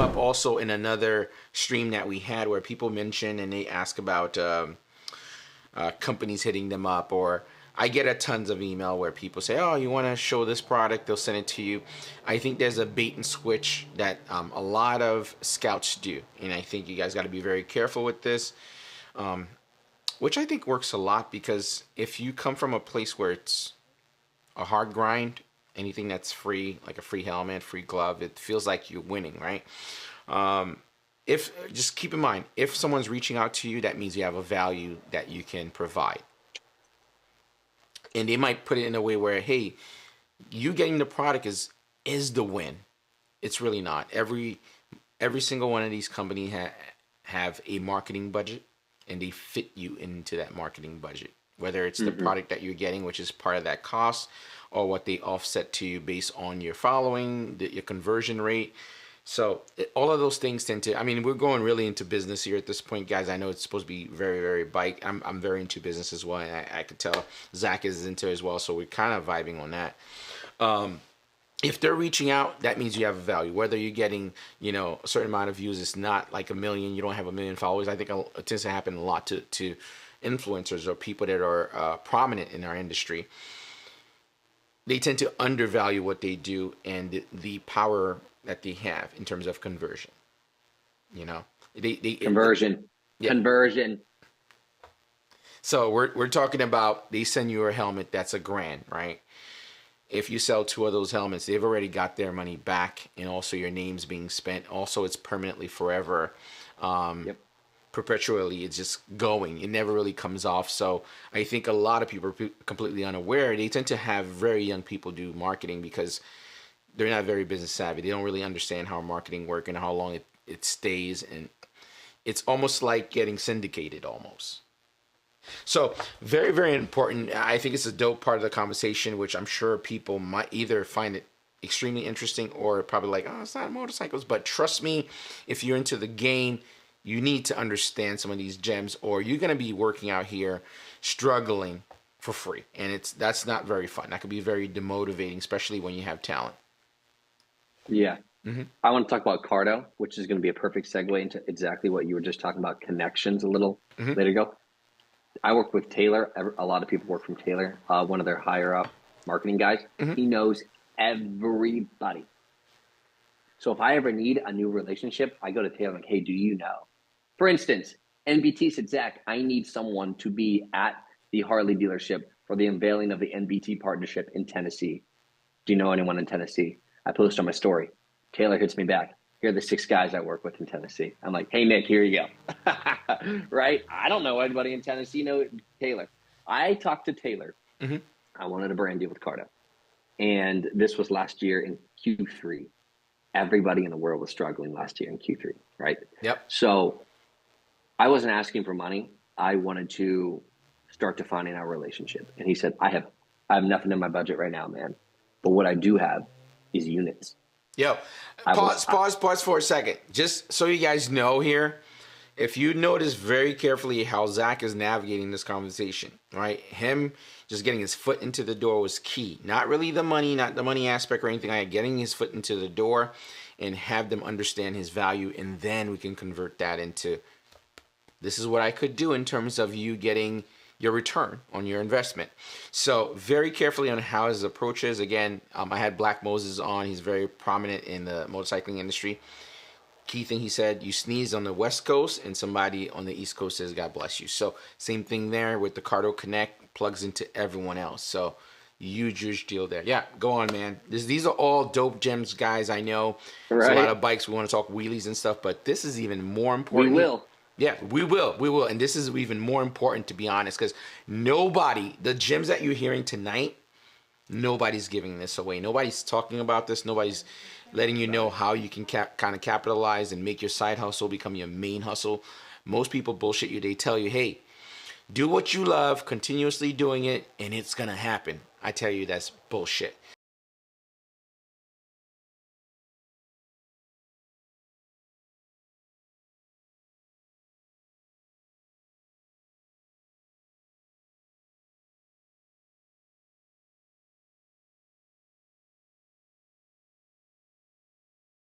up also in another stream that we had where people mention and they ask about companies hitting them up, or I get a tons of email where people say, oh, you want to show this product, they'll send it to you. I think there's a bait and switch that a lot of scouts do, and I think you guys got to be very careful with this, which I think works a lot, because if you come from a place where it's a hard grind, anything that's free, like a free helmet, free glove, it feels like you're winning, right? If just keep in mind, if someone's reaching out to you, that means you have a value that you can provide. And they might put it in a way where, hey, you getting the product is the win. It's really not. Every single one of these companies have a marketing budget, and they fit you into that marketing budget. Whether it's the product that you're getting, which is part of that cost, or what they offset to you based on your following, your conversion rate. So all of those things tend to, I mean, we're going really into business here at this point, guys. I know it's supposed to be very, very bike. I'm very into business as well. And I could tell Zack is into it as well. So we're kind of vibing on that. If they're reaching out, that means you have a value. Whether you're getting, you know, a certain amount of views, it's not like 1 million. You don't have 1 million followers. I think it tends to happen a lot to influencers or people that are prominent in our industry. They tend to undervalue what they do and the power that they have in terms of conversion. You know, conversion. So we're talking about, they send you a helmet that's $1,000, right? If you sell 2 of those helmets, they've already got their money back, and also your name's being spent. Also, it's permanently forever. Perpetually, it's just going. It never really comes off. So I think a lot of people are completely unaware. They tend to have very young people do marketing because they're not very business savvy. They don't really understand how marketing works and how long it stays. And it's almost like getting syndicated almost. So very, very important. I think it's a dope part of the conversation, which I'm sure people might either find it extremely interesting or probably like, oh, it's not motorcycles. But trust me, if you're into the game, you need to understand some of these gems, or you're going to be working out here struggling for free. And that's not very fun. That could be very demotivating, especially when you have talent. Yeah. I want to talk about Cardo, which is going to be a perfect segue into exactly what you were just talking about, connections a little later ago. I work with Taylor. A lot of people work from Taylor, one of their higher up marketing guys. He knows everybody. So if I ever need a new relationship, I go to Taylor like, hey, do you know? For instance, NBT said, Zach, I need someone to be at the Harley dealership for the unveiling of the NBT partnership in Tennessee. Do you know anyone in Tennessee? I post on my story. Taylor hits me back. Here are the 6 guys I work with in Tennessee. I'm like, hey, Nick, here you go. Right? I don't know anybody in Tennessee. No, Taylor. I talked to Taylor. I wanted a brand deal with Cardo. And this was last year in Q3. Everybody in the world was struggling last year in Q3, right? Yep. So I wasn't asking for money. I wanted to start defining our relationship. And he said, I have nothing in my budget right now, man. But what I do have is units. Yo, pause for a second. Just so you guys know here, if you notice very carefully how Zack is navigating this conversation, right? Him just getting his foot into the door was key. Not really the money, not the money aspect or anything like that. Getting his foot into the door and have them understand his value, and then we can convert that into, this is what I could do in terms of you getting your return on your investment. So very carefully on how his approach is. Again, I had Black Moses on. He's very prominent in the motorcycling industry. Key thing he said, you sneeze on the West Coast and somebody on the East Coast says, God bless you. So same thing there with the Cardo Connect, plugs into everyone else. So huge deal there. Yeah, go on, man. These are all dope gems, guys. I know there's a lot of bikes. We want to talk wheelies and stuff, but this is even more important. We will. Yeah, we will. And this is even more important, to be honest, because the gems that you're hearing tonight, nobody's giving this away. Nobody's talking about this. Nobody's letting you know how you can kind of capitalize and make your side hustle become your main hustle. Most people bullshit you. They tell you, hey, do what you love, continuously doing it, and it's going to happen. I tell you, that's bullshit.